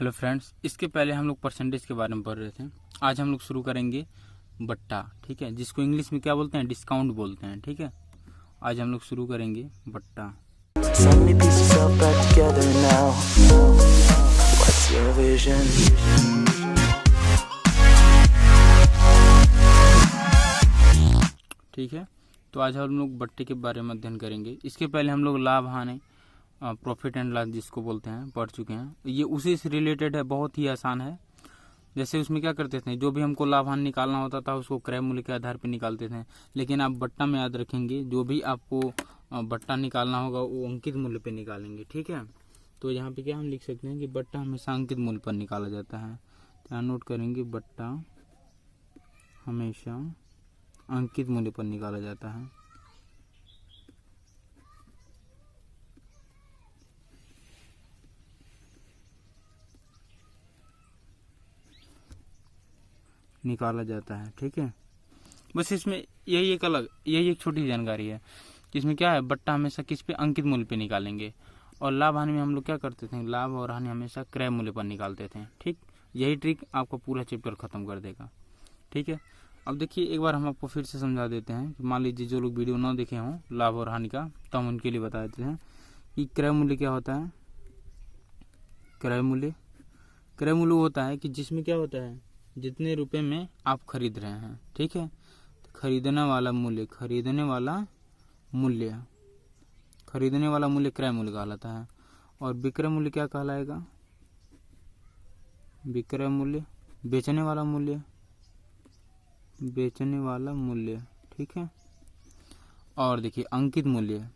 Hello friends, इसके पहले हम लोग परसेंटेज के बारे में पढ़ रहे थे। आज हम लोग शुरू करेंगे बट्टा, ठीक है, जिसको इंग्लिश में क्या बोलते हैं, डिस्काउंट बोलते हैं। ठीक है, आज हम लोग शुरू करेंगे बट्टा। Suddenly pieces fell back together now. What's your vision? ठीक है, तो आज हम लोग बट्टे के बारे में अध्ययन करेंगे। इसके पहले हम लोग लाभ हानि, प्रॉफिट एंड लॉस जिसको बोलते हैं, पढ़ चुके हैं। ये उसी से रिलेटेड है, बहुत ही आसान है। जैसे उसमें क्या करते थे, जो भी हमको लाभ हानि निकालना होता था उसको क्रय मूल्य के आधार पर निकालते थे। लेकिन आप बट्टा में याद रखेंगे, जो भी आपको बट्टा निकालना होगा वो अंकित मूल्य पे निकालेंगे। ठीक है, तो यहाँ पे क्या हम लिख सकते हैं कि बट्टा हमेशा अंकित मूल्य पर निकाला जाता है। तो यहाँ नोट करेंगे, बट्टा हमेशा अंकित मूल्य पर निकाला जाता है। ठीक है, बस इसमें यही एक छोटी जानकारी है कि इसमें क्या है, बट्टा हमेशा किस पे, अंकित मूल्य पे निकालेंगे। और लाभ हानि में हम लोग क्या करते थे, लाभ और हानि हमेशा क्रय मूल्य पर निकालते थे। ठीक, यही ट्रिक आपका पूरा चैप्टर खत्म कर देगा। ठीक है, अब देखिए एक बार हम आपको फिर से समझा देते हैं कि मान लीजिए जो लोग वीडियो ना देखे हों लाभ और हानि का, तो हम उनके लिए बता देते हैं कि क्रय मूल्य क्या होता है। क्रय मूल्य होता है कि जिसमें क्या होता है, जितने रुपए में आप खरीद रहे हैं। ठीक है, तो खरीदने वाला मूल्य क्रय मूल्य कहलाता है। और विक्रय मूल्य क्या कहलाएगा, विक्रय मूल्य बेचने वाला मूल्य। ठीक है, और देखिए अंकित मूल्य,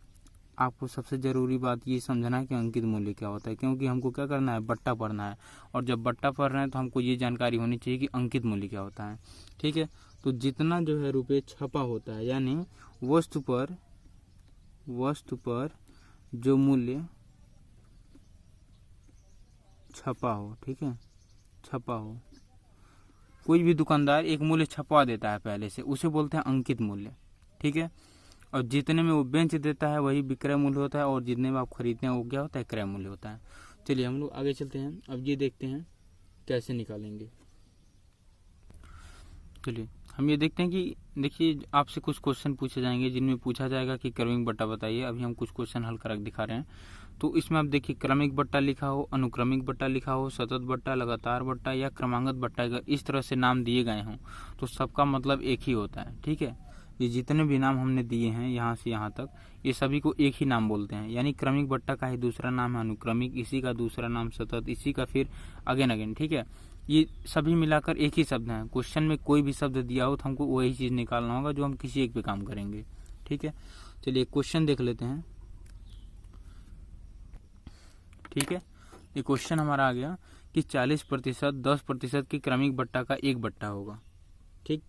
आपको सबसे जरूरी बात ये समझना है कि अंकित मूल्य क्या होता है, क्योंकि हमको क्या करना है, बट्टा पढ़ना है। और जब बट्टा पढ़ रहे हैं तो हमको ये जानकारी होनी चाहिए कि अंकित मूल्य क्या होता है। ठीक है, तो जितना जो है रुपये छपा होता है, यानी वस्तु पर जो मूल्य छपा हो, ठीक है, छपा हो, कोई भी दुकानदार एक मूल्य छपवा देता है पहले से, उसे बोलते हैं अंकित मूल्य। ठीक है, और जितने में वो बेच देता है वही विक्रय मूल्य होता है, और जितने में आप खरीदते हैं वो क्या होता है, क्रय मूल्य होता है। चलिए हम लोग आगे चलते हैं, अब ये देखते हैं कैसे निकालेंगे। चलिए हम ये देखते हैं कि देखिए आपसे कुछ क्वेश्चन पूछे जाएंगे, जिनमें पूछा जाएगा कि क्रमिक बट्टा बताइए। अभी हम कुछ क्वेश्चन हल कर दिखा रहे हैं। तो इसमें आप देखिए क्रमिक बट्टा लिखा हो, अनुक्रमिक बट्टा लिखा हो, सतत बट्टा, लगातार बट्टा या क्रमांगत बट्टा, अगर इस तरह से नाम दिए गए हों तो सबका मतलब एक ही होता है। ठीक है, ये जितने भी नाम हमने दिए हैं यहाँ से यहाँ तक, ये सभी को एक ही नाम बोलते हैं। यानी क्रमिक बट्टा का ही दूसरा नाम है अनुक्रमिक, इसी का दूसरा नाम सतत, इसी का फिर अगेन। ठीक है, ये सभी मिलाकर एक ही शब्द है। क्वेश्चन में कोई भी शब्द दिया हो तो हमको वही चीज निकालना होगा जो हम किसी एक पे काम करेंगे। ठीक है, चलिए क्वेश्चन देख लेते हैं। ठीक है, ये क्वेश्चन हमारा आ गया कि 40% 10% की क्रमिक बट्टा का एक बट्टा होगा। ठीक,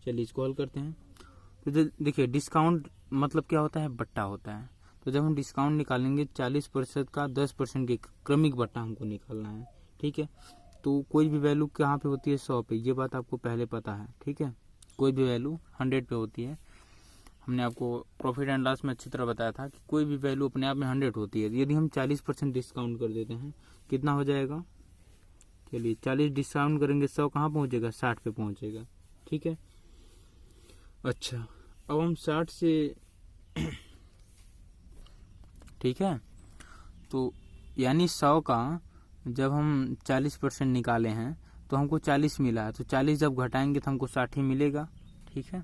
चलिए इसको हल करते हैं। तो देखिए डिस्काउंट मतलब क्या होता है, बट्टा होता है। तो जब हम डिस्काउंट निकालेंगे 40% का 10% की क्रमिक बट्टा हमको निकालना है। ठीक है, तो कोई भी वैल्यू कहाँ पे होती है, 100 पे, ये बात आपको पहले पता है। ठीक है, कोई भी वैल्यू 100 पे होती है। हमने आपको प्रॉफिट एंड लॉस में अच्छी तरह बताया था कि कोई भी वैल्यू अपने आप में 100 होती है। यदि हम 40% डिस्काउंट कर देते हैं, कितना हो जाएगा, चलिए 40 डिस्काउंट करेंगे, 100 कहाँ पहुंचेगा, 60 पे पहुंचेगा। ठीक है, अच्छा अब हम 60 से ठीक है, तो यानी 100 का जब हम 40% निकाले हैं तो हमको 40 मिला है, तो 40 जब घटाएंगे तो हमको 60 ही मिलेगा। ठीक है,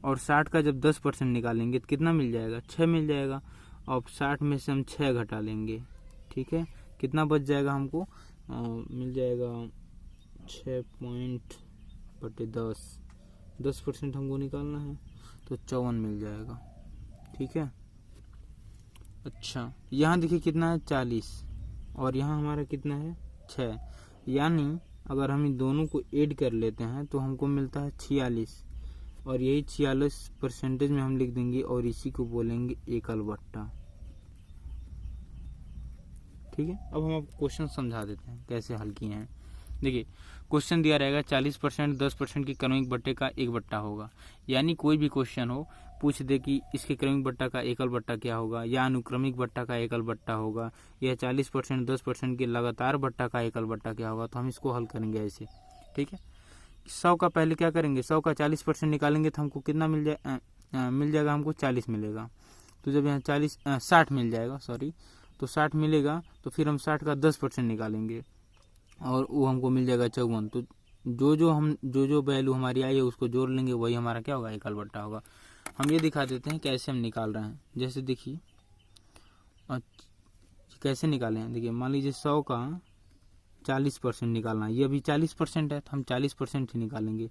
और 60 का जब 10% निकालेंगे तो कितना मिल जाएगा, 6 मिल जाएगा। और 60 में से हम 6 घटा लेंगे। ठीक है, कितना बच जाएगा हमको, मिल जाएगा 6.10, 10% हमको निकालना है तो 54 मिल जाएगा। ठीक है, अच्छा यहाँ देखिए कितना है, 40, और यहाँ हमारा कितना है, 6। यानी अगर हम इन दोनों को ऐड कर लेते हैं तो हमको मिलता है 46, और यही 46% में हम लिख देंगे, और इसी को बोलेंगे एकल बट्टा। ठीक है, अब हम आपको क्वेश्चन समझा देते हैं कैसे हल किए हैं। देखिए क्वेश्चन दिया रहेगा 40% 10% की क्रमिक बट्टे का एक बट्टा होगा। यानी कोई भी क्वेश्चन हो पूछ दे कि इसके क्रमिक बट्टा का एकल बट्टा क्या होगा, या अनुक्रमिक बट्टा का एकल बट्टा होगा, या 40% 10% के लगातार बट्टा का एकल बट्टा क्या होगा, तो हम इसको हल करेंगे ऐसे। ठीक है, 100 का पहले क्या करेंगे, 100 का 40% निकालेंगे तो हमको कितना मिल जाएगा, हमको 40 मिलेगा। तो जब यहाँ 60 मिल जाएगा, सॉरी, तो 60 मिलेगा तो फिर हम 60 का 10% निकालेंगे और वो हमको मिल जाएगा 54। तो जो वैल्यू हमारी आई है उसको जोड़ लेंगे, वही हमारा क्या होगा, एकल बट्टा होगा। हम ये दिखा देते हैं कैसे हम निकाल रहे हैं। जैसे देखिए कैसे निकाले हैं, देखिए मान लीजिए 100 का 40% निकालना है, ये अभी 40% है तो हम 40% ही निकालेंगे।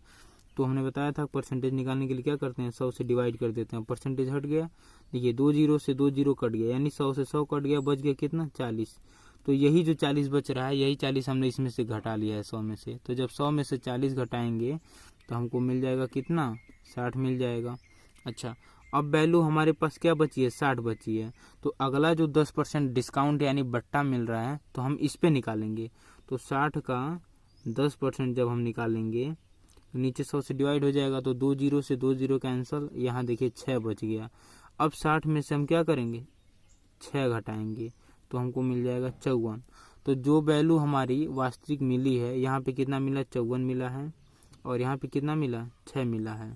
तो हमने बताया था परसेंटेज निकालने के लिए क्या करते हैं, 100 से डिवाइड कर देते हैं, परसेंटेज हट गया, देखिए 2 जीरो से 2 जीरो कट गया, यानी 100 से 100 कट गया, बच गया कितना, 40। तो यही जो 40 बच रहा है, यही 40 हमने इसमें से घटा लिया है 100 में से। तो जब 100 में से 40 घटाएंगे तो हमको मिल जाएगा कितना, 60 मिल जाएगा। अच्छा, अब वैल्यू हमारे पास क्या बची है, 60 बची है। तो अगला जो 10% डिस्काउंट यानी बट्टा मिल रहा है तो हम इस पे निकालेंगे। तो 60 का 10% जब हम निकालेंगे तो नीचे 100 से डिवाइड हो जाएगा, तो 2 जीरो से 2 जीरो कैंसिल, यहाँ देखिए 6 बच गया। अब 60 में से हम क्या करेंगे, 6 घटाएंगे तो हमको मिल जाएगा 54। तो जो वैल्यू हमारी वास्तविक मिली है, यहाँ पे कितना मिला, 54 मिला है, और यहाँ पे कितना मिला, 6 मिला है,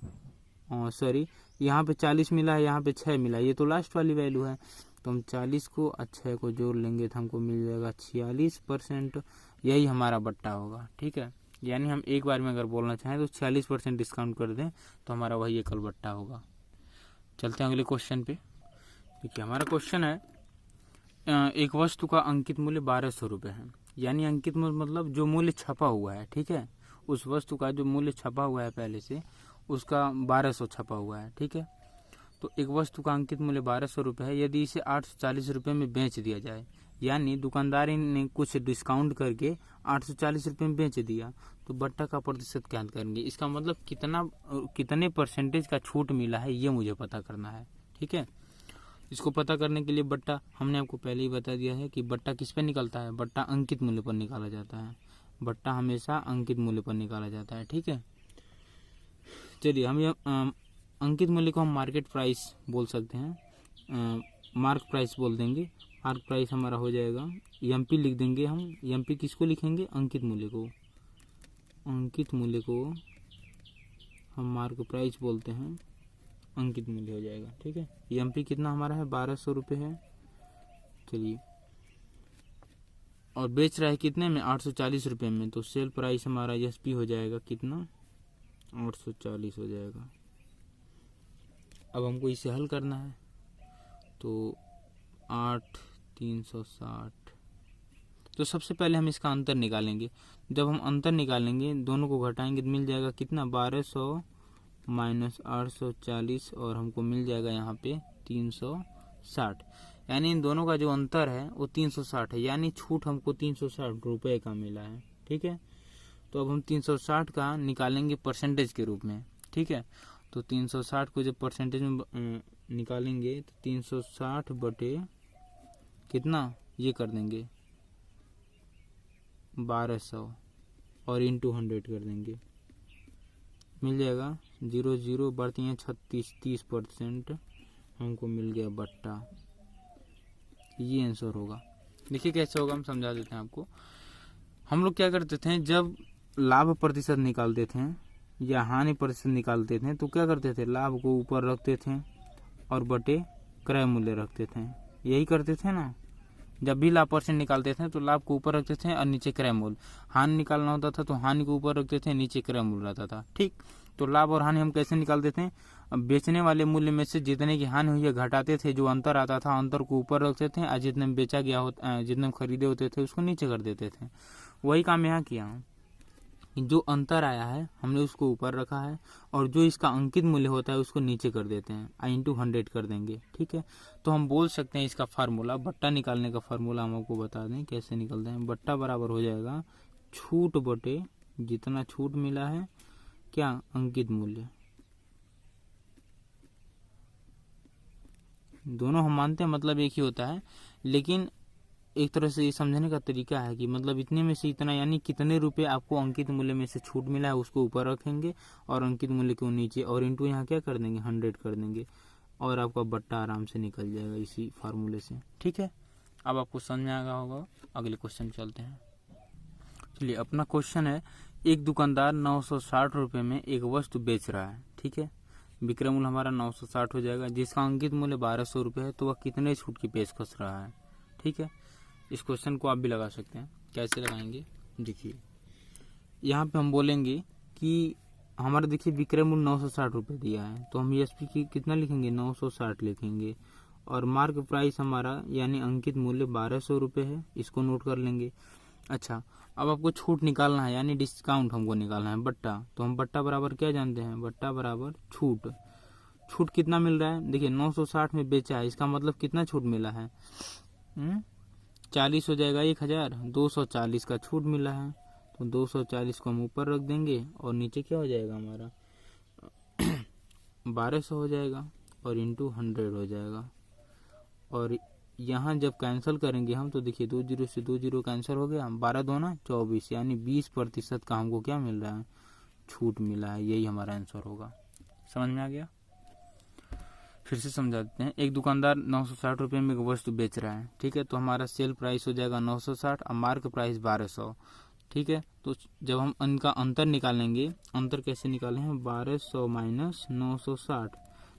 और सॉरी यहाँ पे 40 मिला है, यहाँ पे 6 मिला है, ये तो लास्ट वाली वैल्यू है। तो हम 40 को और 6 को जोड़ लेंगे तो हमको मिल जाएगा 46%, यही हमारा बट्टा होगा। ठीक है, यानी हम एक बार में अगर बोलना चाहें तो 46% डिस्काउंट कर दें तो हमारा वही एकल बट्टा होगा। चलते हैं अगले क्वेश्चन पे। देखिए हमारा क्वेश्चन है, एक वस्तु का अंकित मूल्य 1200 रुपये है, यानी अंकित मूल्य मतलब जो मूल्य छपा हुआ है। ठीक है, उस वस्तु का जो मूल्य छपा हुआ है पहले से, उसका 1200 छपा हुआ है। ठीक है, तो एक वस्तु का अंकित मूल्य 1200 रुपये है, यदि इसे 840 रुपये में बेच दिया जाए, यानी दुकानदार ने कुछ डिस्काउंट करके 840 रुपये में बेच दिया, तो बट्टा का प्रतिशत क्या करेंगे, इसका मतलब कितने परसेंटेज का छूट मिला है ये मुझे पता करना है। ठीक है, इसको पता करने के लिए बट्टा हमने आपको पहले ही बता दिया है कि बट्टा किस पे निकलता है, बट्टा अंकित मूल्य पर निकाला जाता है। बट्टा हमेशा अंकित मूल्य पर निकाला जाता है। ठीक है, चलिए हम ये अंकित मूल्य को हम मार्केट प्राइस बोल सकते हैं, मार्क प्राइस बोल देंगे। मार्क प्राइस हमारा हो जाएगा, एमपी लिख देंगे हम। एमपी किसको लिखेंगे, अंकित मूल्य को। अंकित मूल्य को हम मार्क प्राइस बोलते हैं, अंकित मूल्य हो जाएगा। ठीक है, एमपी कितना हमारा है, 1200 रुपये है। चलिए, और बेच रहा है कितने में, 840 रुपये में, तो सेल प्राइस हमारा एसपी हो जाएगा कितना, 840 हो जाएगा। अब हमको इसे हल करना है, तो 8 360, तो सबसे पहले हम इसका अंतर निकालेंगे। जब हम अंतर निकालेंगे, दोनों को घटाएंगे तो मिल जाएगा कितना, 1200 माइनस 840, और हमको मिल जाएगा यहाँ पे 360, यानी इन दोनों का जो अंतर है वो 360 है, यानी छूट हमको 360 रुपये का मिला है। ठीक है, तो अब हम 360 का निकालेंगे परसेंटेज के रूप में। ठीक है, तो 360 को जब परसेंटेज में निकालेंगे तो 360 बटे कितना, ये कर देंगे 1200 और इंटू 100 कर देंगे, मिल जाएगा 0 0 बढ़ती हैं 36, 30% हमको मिल गया बट्टा। ये आंसर होगा। देखिए कैसे होगा, हम समझा देते हैं आपको। हम लोग क्या करते थे, जब लाभ प्रतिशत निकालते थे या हानि प्रतिशत निकालते थे तो क्या करते थे, लाभ को ऊपर रखते थे और बटे क्रय मूल्य रखते थे, यही करते थे ना। जब भी लाभ परसेंट निकालते थे तो लाभ को ऊपर रखते थे और नीचे क्रय मूल्य। हानि निकालना होता था तो हानि को ऊपर रखते थे, नीचे क्रय मूल्य रहता था। ठीक, तो लाभ और हानि हम कैसे निकालते थे, बेचने वाले मूल्य में से जितने की हानि हुई है घटाते थे, जो अंतर आता था अंतर को ऊपर रखते थे, और जितने में बेचा गया होता, जितने में खरीदे होते थे उसको नीचे कर देते थे। वही काम यहाँ किया, जो अंतर आया है हमने उसको ऊपर रखा है, और जो इसका अंकित मूल्य होता है उसको नीचे कर देते हैं, इंटू 100 कर देंगे। ठीक है, तो हम बोल सकते हैं इसका फार्मूला, बट्टा निकालने का फार्मूला हम आपको बता दें कैसे निकलते हैं। बट्टा बराबर हो जाएगा छूट बटे जितना छूट मिला है, क्या, अंकित मूल्य। दोनों हम मानते हैं मतलब एक ही होता है, लेकिन एक तरह से ये समझने का तरीका है कि मतलब इतने में से इतना, यानी कितने रुपए आपको अंकित मूल्य में से छूट मिला है उसको ऊपर रखेंगे और अंकित मूल्य को नीचे, और इंटू यहाँ क्या कर देंगे, 100 कर देंगे। और आपका बट्टा आराम से निकल जाएगा इसी फार्मूले से। ठीक है, अब आपको समझ में आ गया होगा। अगले क्वेश्चन चलते हैं। चलिए, अपना क्वेश्चन है, एक दुकानदार 960 रुपये में एक वस्तु बेच रहा है। ठीक है, विक्रय मूल्य हमारा 960 हो जाएगा, जिसका अंकित मूल्य 1200 रुपये है, तो वह कितने छूट की पेशकश रहा है। ठीक है, इस क्वेश्चन को आप भी लगा सकते हैं। कैसे लगाएंगे, देखिए यहाँ पे हम बोलेंगे कि हमारा देखिए विक्रय मूल्य 960 रुपये दिया है, तो हम ESP की कितना लिखेंगे, 960 लिखेंगे, और मार्क प्राइस हमारा यानी अंकित मूल्य 1200 रुपये है, इसको नोट कर लेंगे। अच्छा, अब आपको छूट निकालना है यानी डिस्काउंट हमको निकालना है, बट्टा। तो हम बट्टा बराबर क्या जानते हैं, बट्टा बराबर छूट। छूट कितना मिल रहा है, देखिए 960 में बेचा है, इसका मतलब कितना छूट मिला है, 40 हो जाएगा, 1000, 240 का छूट मिला है। तो 240 को हम ऊपर रख देंगे और नीचे क्या हो जाएगा हमारा 1200 हो जाएगा और इंटू 100 हो जाएगा। और यहाँ जब कैंसिल करेंगे हम तो देखिए 2 जीरो से 2 जीरो कैंसिल हो गया, 12 दूना 24 यानी 20% का हमको क्या मिल रहा है, छूट मिला है। यही हमारा आंसर होगा। समझ में आ गया? फिर से समझा देते हैं। एक दुकानदार 960 रुपये में एक वस्तु बेच रहा है। ठीक है, तो हमारा सेल प्राइस हो जाएगा 960 और मार्क प्राइस 1200। ठीक है, तो जब हम इनका अंतर निकालेंगे, अंतर कैसे निकाले हैं, 1200 माइनस 960,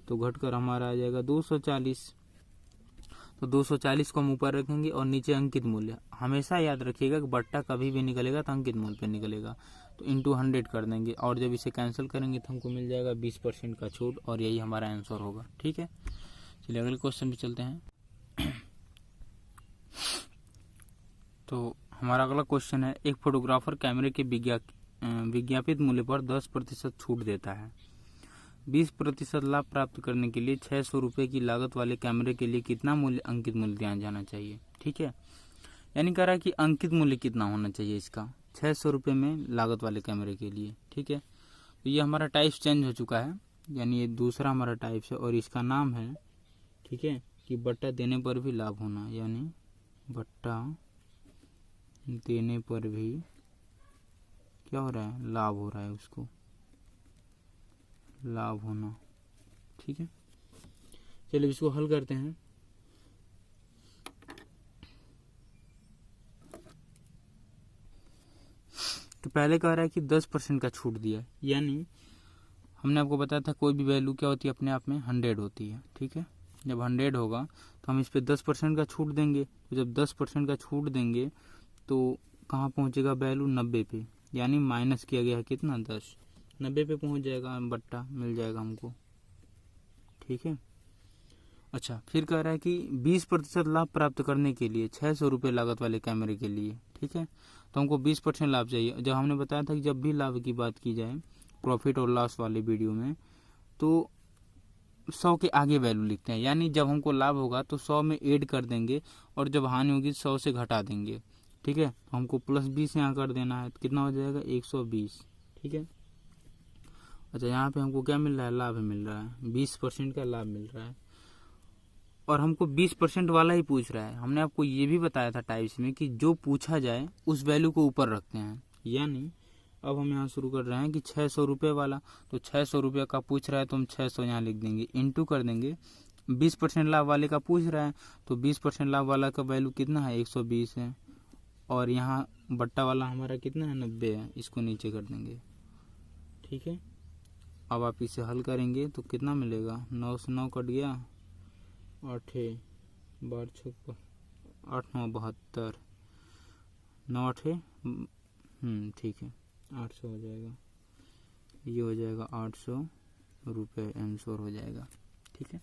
तो घटकर हमारा आ जाएगा 240। तो 240 को हम ऊपर रखेंगे और नीचे अंकित मूल्य। हमेशा याद रखिएगा कि बट्टा कभी भी निकलेगा तो अंकित मूल्य पे निकलेगा, तो इंटू 100 कर देंगे और जब इसे कैंसिल करेंगे तो हमको मिल जाएगा 20% का छूट और यही हमारा आंसर होगा। ठीक है, चलिए अगले क्वेश्चन पे चलते हैं। तो हमारा अगला क्वेश्चन है, एक फोटोग्राफर कैमरे के विज्ञापित मूल्य पर 10% छूट देता है। 20% लाभ प्राप्त करने के लिए 600 रुपये की लागत वाले कैमरे के लिए कितना मूल्य अंकित मूल्य दिया जाना चाहिए। ठीक है, यानी कह रहा है कि अंकित मूल्य कितना होना चाहिए इसका, 600 रुपये में लागत वाले कैमरे के लिए। ठीक है, तो ये हमारा टाइप्स चेंज हो चुका है, यानी ये दूसरा हमारा टाइप्स है और इसका नाम है, ठीक है, कि बट्टा देने पर भी लाभ होना, यानी बट्टा देने पर भी क्या हो रहा है, लाभ हो रहा है, उसको लाभ होना। ठीक है, चलिए इसको हल करते हैं। तो पहले कह रहा है कि 10% का छूट दिया, यानी हमने आपको बताया था कोई भी वैल्यू क्या होती है अपने आप में 100 होती है। ठीक है, जब 100 होगा तो हम इस पे 10% का छूट देंगे, तो जब 10% का छूट देंगे तो कहाँ पहुंचेगा वैल्यू, 90 पे, यानी माइनस किया गया है कितना, 10, 90 पे पहुंच जाएगा, बट्टा मिल जाएगा हमको। ठीक है, अच्छा फिर कह रहा है कि 20% लाभ प्राप्त करने के लिए 600 रुपये लागत वाले कैमरे के लिए। ठीक है, तो हमको 20% लाभ चाहिए। जब हमने बताया था कि जब भी लाभ की बात की जाए प्रॉफिट और लॉस वाले वीडियो में, तो 100 के आगे वैल्यू लिखते हैं, यानी जब हमको लाभ होगा तो 100 में ऐड कर देंगे और जब हानि होगी 100 से घटा देंगे। ठीक है, तो हमको +20 यहाँ कर देना है, तो कितना हो जाएगा, 120। ठीक है, अच्छा यहाँ पे हमको क्या मिल रहा है, लाभ मिल रहा है, 20% का लाभ मिल रहा है और हमको 20% वाला ही पूछ रहा है। हमने आपको ये भी बताया था टाइप्स में कि जो पूछा जाए उस वैल्यू को ऊपर रखते हैं, यानी अब हम यहाँ शुरू कर रहे हैं कि 600 रुपये वाला, तो 600 रुपये का पूछ रहा है तो हम 600 यहाँ लिख देंगे, इंटू कर देंगे। 20% लाभ वाले का पूछ रहा है तो 20% लाभ वाला का वैल्यू कितना है, 120 है, और यहाँ बट्टा वाला हमारा कितना है, 90 है, इसको नीचे कर देंगे। ठीक है, अब आप इसे हल करेंगे तो कितना मिलेगा, 9 से 9 कट गया, 8 12 6 8 9 72, 9 8 ठीक है, 800 हो जाएगा, ये हो जाएगा 800 रुपये आंसर हो जाएगा। ठीक है,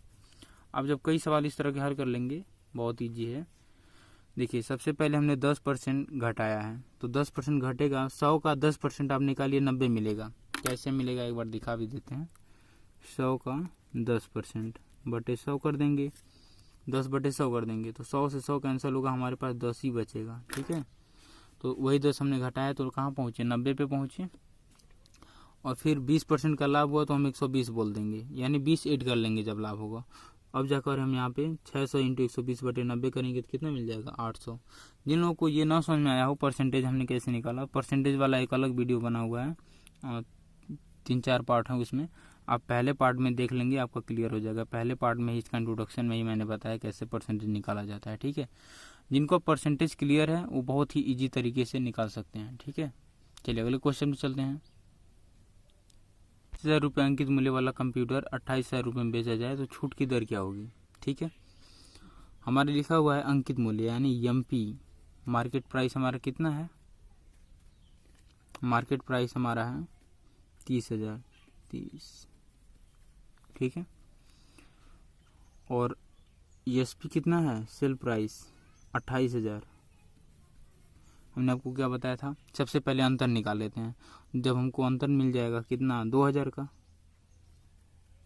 अब जब कई सवाल इस तरह के हल कर लेंगे, बहुत ईजी है। देखिए सबसे पहले हमने 10% घटाया है, तो 10% घटेगा, 100 का 10% आप निकालिए, 90 मिलेगा। कैसे मिलेगा एक बार दिखा भी देते हैं। 100 का 10% बटे 100 कर देंगे, 10 बटे 100 कर देंगे, तो 100 से 100 कैंसिल होगा, हमारे पास 10 ही बचेगा। ठीक है, तो वही 10 हमने घटाया तो कहाँ पहुँचे, 90 पे पहुँचे, और फिर 20% का लाभ हुआ तो हम 120 बोल देंगे, यानी 20 ऐड कर लेंगे जब लाभ होगा। अब जाकर हम यहाँ पे 600 इंटू 120 बटे 90 करेंगे तो कितना मिल जाएगा, 800। जिन लोगों को ये ना समझ में आया हो परसेंटेज हमने कैसे निकाला, परसेंटेज वाला एक अलग वीडियो बना हुआ है, 3-4 पार्ट है उसमें, आप पहले पार्ट में देख लेंगे, आपका क्लियर हो जाएगा। पहले पार्ट में ही, इसका इंट्रोडक्शन में ही मैंने बताया कैसे परसेंटेज निकाला जाता है। ठीक है, जिनको परसेंटेज क्लियर है वो बहुत ही इजी तरीके से निकाल सकते हैं। ठीक है, चलिए अगले क्वेश्चन में चलते हैं। 30,000 रुपये अंकित मूल्य वाला कंप्यूटर 28,000 रुपये में बेचा जाए तो छूट की दर क्या होगी। ठीक है, हमारे लिखा हुआ है अंकित मूल्य यानी एमपी, मार्केट प्राइस हमारा कितना है, मार्केट प्राइस हमारा है 30,000, 30। ठीक है, और एसपी कितना है, सेल प्राइस 28,000। हमने आपको क्या बताया था, सबसे पहले अंतर निकाल लेते हैं। जब हमको अंतर मिल जाएगा कितना, 2,000 का,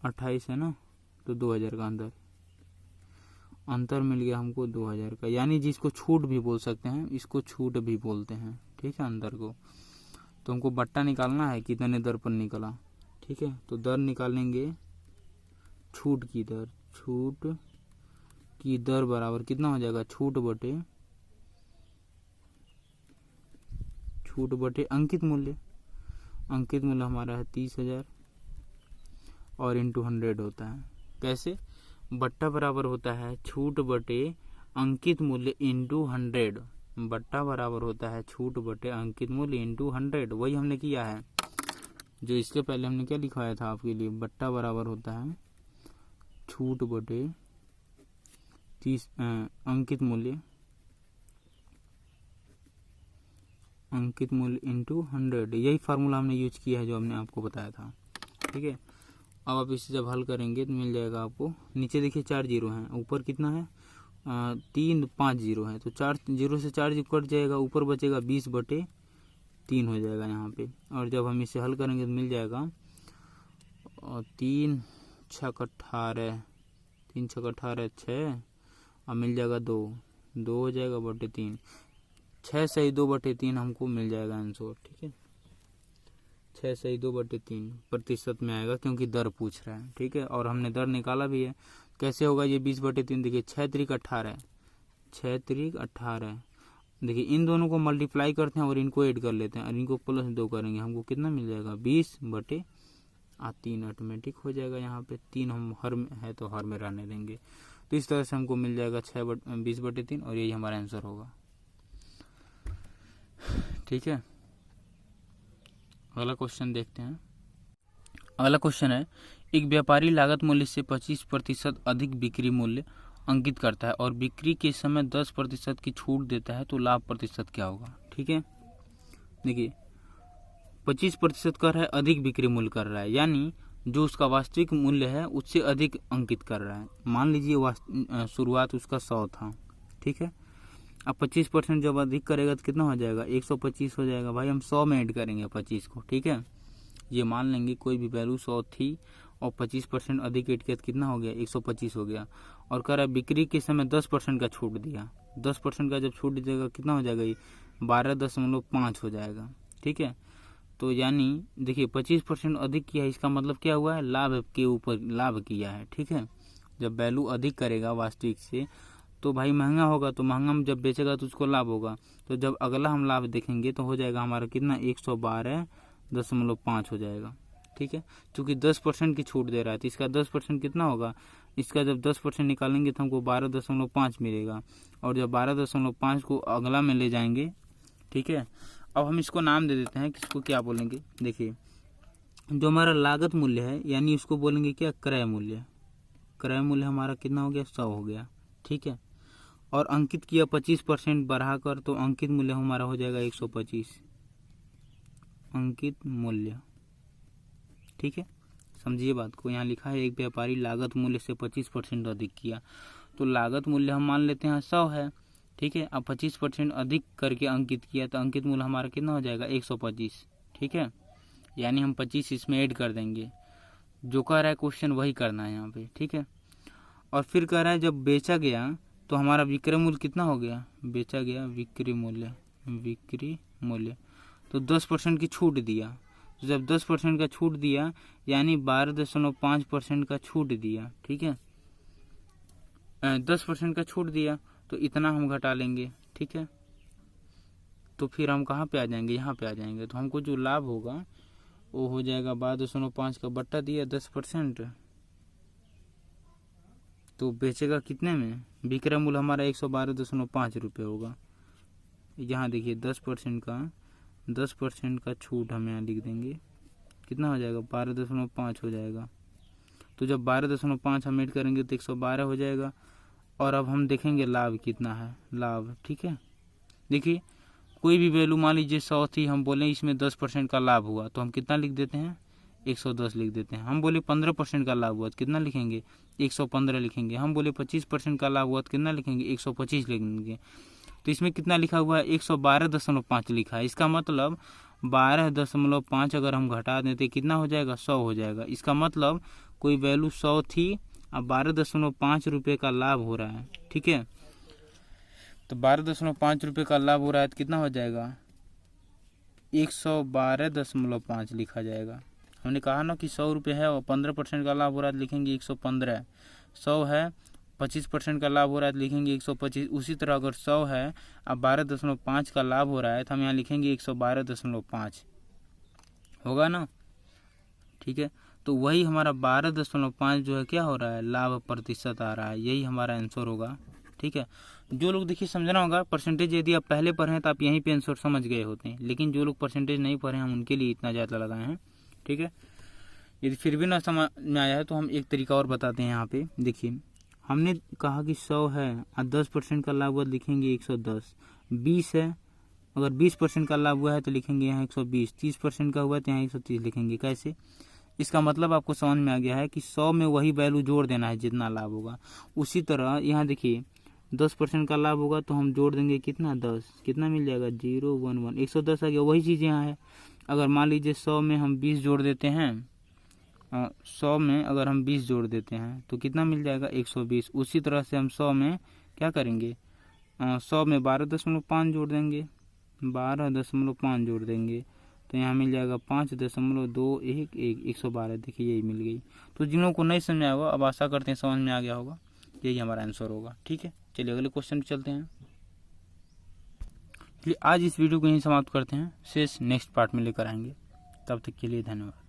28 है ना, तो 2,000 का अंतर मिल गया हमको 2,000 का, यानी जिसको छूट भी बोल सकते हैं, इसको छूट भी बोलते हैं। ठीक है, अंतर को तो हमको बट्टा निकालना है कितने दर पर निकला। ठीक है, तो दर निकालेंगे छूट की दर, छूट की दर बराबर कितना हो जाएगा, छूट बटे अंकित मूल्य। अंकित मूल्य हमारा है 30,000 और इंटू 100 होता है। कैसे, बट्टा बराबर होता है छूट बटे अंकित मूल्य इंटू 100। बट्टा बराबर होता है छूट बटे अंकित मूल्य इंटू 100। वही हमने किया है जो इसके पहले हमने क्या लिखवाया था आपके लिए। बट्टा बराबर होता है छूट बटे 30 अंकित मूल्य इंटू 100। यही फार्मूला हमने यूज किया है जो हमने आपको बताया था। ठीक है, अब आप इसे जब हल करेंगे तो मिल जाएगा आपको, नीचे देखिए 4 जीरो हैं, ऊपर कितना है 3 5 जीरो है, तो 4 जीरो से 4 कट जाएगा, ऊपर बचेगा 20/3 हो जाएगा यहाँ पे। और जब हम इसे हल करेंगे तो मिल जाएगा 3 6 18, 3 6 18 6, और मिल जाएगा 2 हो जाएगा बटे 3, 6 सही 2/3 हमको मिल जाएगा आंसर। ठीक है, 6 सही 2/3 प्रतिशत में आएगा क्योंकि दर पूछ रहा है। ठीक है, और हमने दर निकाला भी है। कैसे होगा ये 20/3, देखिए 6 त्रिक 18, 6 त्रिक 18। देखिए इन दोनों को मल्टीप्लाई करते हैं और इनको ऐड कर लेते हैं और इनको +2 करेंगे, हमको कितना मिल जाएगा 20/3 ऑटोमेटिक हो जाएगा। यहाँ पे 3 हम हर में है तो हर में रहने देंगे, तो इस तरह से हमको मिल जाएगा 20/3 और यही हमारा आंसर होगा। ठीक है, अगला क्वेश्चन देखते हैं। अगला क्वेश्चन है, एक व्यापारी लागत मूल्य से 25% अधिक बिक्री मूल्य अंकित करता है और बिक्री के समय 10% की छूट देता है, तो लाभ प्रतिशत क्या होगा। ठीक है, देखिए 25% कर रहा है, अधिक बिक्री मूल्य कर रहा है, यानी जो उसका वास्तविक मूल्य है उससे अधिक अंकित कर रहा है। मान लीजिए शुरुआत उसका 100 था। ठीक है, अब 25% जब अधिक करेगा तो कितना हो जाएगा, 125 हो जाएगा। भाई हम 100 में ऐड करेंगे 25 को। ठीक है, ये मान लेंगे कोई भी वैल्यू 100 थी और 25% अधिक ऐड किया तो कितना हो गया, 125 हो गया। और कह रहा है बिक्री के समय 10% का छूट दिया, 10% का जब छूट दीजिएगा कितना हो जाएगा, ये 12.5 हो जाएगा। ठीक है, तो यानी देखिए 25% अधिक किया है, इसका मतलब क्या हुआ है, लाभ के ऊपर लाभ किया है। ठीक है, जब वैल्यू अधिक करेगा वास्तविक से तो भाई महंगा होगा, तो महंगा में जब बेचेगा तो उसको लाभ होगा। तो जब अगला हम लाभ देखेंगे तो हो जाएगा हमारा कितना, 112.5 हो जाएगा। ठीक है, क्योंकि 10% की छूट दे रहा है तो इसका 10% कितना होगा, इसका जब 10% निकालेंगे तो हमको 12.5 मिलेगा। और जब 12.5 को अगला में ले जाएंगे। ठीक है, अब हम इसको नाम दे देते हैं, किसको क्या बोलेंगे। देखिए जो हमारा लागत मूल्य है यानी उसको बोलेंगे क्या, क्रय मूल्य। क्रय मूल्य हमारा कितना हो गया, 100 हो गया। ठीक है, और अंकित किया 25% बढ़ाकर, तो अंकित मूल्य हमारा हो जाएगा 125 अंकित मूल्य। ठीक है, समझिए बात को। यहाँ लिखा है एक व्यापारी लागत मूल्य से 25% अधिक किया, तो लागत मूल्य हम मान लेते हैं 100 है। ठीक है, अब 25% अधिक करके अंकित किया तो अंकित मूल्य हमारा कितना हो जाएगा, 125। ठीक है, यानी हम 25 इसमें ऐड कर देंगे। जो कह रहा है क्वेश्चन वही करना है यहाँ पे। ठीक है, और फिर कह रहा है जब बेचा गया तो हमारा विक्रय मूल्य कितना हो गया, बेचा गया विक्रय मूल्य तो 10% की छूट दिया। तो जब 10% का छूट दिया यानी 12.5% का छूट दिया। ठीक है, 10% का छूट दिया तो इतना हम घटा लेंगे। ठीक है, तो फिर हम कहाँ पे आ जाएंगे, यहाँ पे आ जाएंगे। तो हमको जो लाभ होगा वो हो जाएगा 12.5 का बट्टा दिया 10%, तो बेचेगा कितने में? विक्रय मूल्य हमारा 112.5 रुपये होगा। यहाँ देखिए 10% का छूट हम यहाँ लिख देंगे, कितना हो जाएगा? 12.5 हो जाएगा। तो जब 12.5 हम ऐड करेंगे तो 112 हो जाएगा। और अब हम देखेंगे लाभ कितना है, लाभ, ठीक है। देखिए कोई भी वैल्यू मान लीजिए 100 थी, हम बोले इसमें 10% का लाभ हुआ तो हम कितना लिख देते हैं? 110 लिख देते हैं। हम बोले 15% का लाभ हुआ तो कितना लिखेंगे? 115 लिखेंगे। हम बोले 25% का लाभ हुआ तो कितना लिखेंगे? 125 लिखेंगे। तो इसमें कितना लिखा हुआ है? 112.5 लिखा है। इसका मतलब 12.5 अगर हम घटा देते कितना हो जाएगा? 100 हो जाएगा। इसका मतलब कोई वैल्यू 100 थी, अब 12.5 रुपये का लाभ हो रहा है, ठीक है। तो 12.5 रुपये का लाभ हो रहा है तो कितना हो जाएगा? 112.5 लिखा जाएगा। हमने कहा ना कि 100 रुपये है और 15% का लाभ हो रहा है तो लिखेंगे 115। 100 है, 25% का लाभ हो रहा है तो लिखेंगे 125। उसी तरह अगर 100 है अब 12.5 का लाभ हो रहा है तो हम यहाँ लिखेंगे 112.5, होगा ना, ठीक है। तो वही हमारा 12.5 जो है क्या हो रहा है? लाभ प्रतिशत आ रहा है। यही हमारा आंसर होगा, ठीक है। जो लोग देखिए समझना होगा, परसेंटेज यदि आप पहले पढ़े हैं तो आप यहीं पे आंसर समझ गए होते हैं, लेकिन जो लोग परसेंटेज नहीं पढ़े हम उनके लिए इतना ज़्यादा लगाए हैं, ठीक है। यदि फिर भी ना समझ में आया है तो हम एक तरीका और बताते हैं। यहाँ पे देखिए हमने कहा कि 100 है और 10% का लाभ हुआ तो लिखेंगे 110। 20 है, अगर 20% का लाभ हुआ है तो लिखेंगे यहाँ 120। 30% का हुआ तो यहाँ 130 लिखेंगे। कैसे? इसका मतलब आपको समझ में आ गया है कि 100 में वही वैल्यू जोड़ देना है जितना लाभ होगा। उसी तरह यहाँ देखिए 10% का लाभ होगा तो हम जोड़ देंगे कितना? 10। कितना मिल जाएगा? 011, 110 आ गया। वही चीज़ यहाँ है। अगर मान लीजिए 100 में हम 20 जोड़ देते हैं, 100 में अगर हम 20 जोड़ देते हैं तो कितना मिल जाएगा? 120। उसी तरह से हम 100 में क्या करेंगे? 100 में 12.5 जोड़ देंगे, 12.5 जोड़ देंगे तो यहाँ मिल जाएगा 5.211, 112। देखिए यही मिल गई। तो जिन लोगों को नहीं समझ आया होगा, अब आशा करते हैं समझ में आ गया होगा। यही हमारा आंसर होगा, ठीक है। चलिए अगले क्वेश्चन पे चलते हैं। चलिए आज इस वीडियो को यहीं समाप्त करते हैं, शेष नेक्स्ट पार्ट में लेकर आएंगे। तब तक के लिए धन्यवाद।